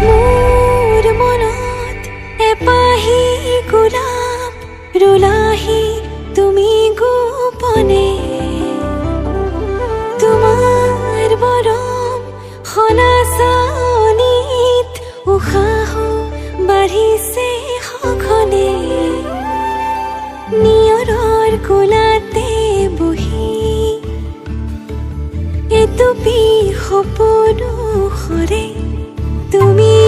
মোৰ মনত এপাহি গোলাপ ৰুলাহি তুমি গোপনে তোমাৰ মৰম সনাচনীত উশাহ বাঢ়িছে সঘনে নিয়ৰৰ কোলাতে বহি এটুপি সপোনো সৰে তুমি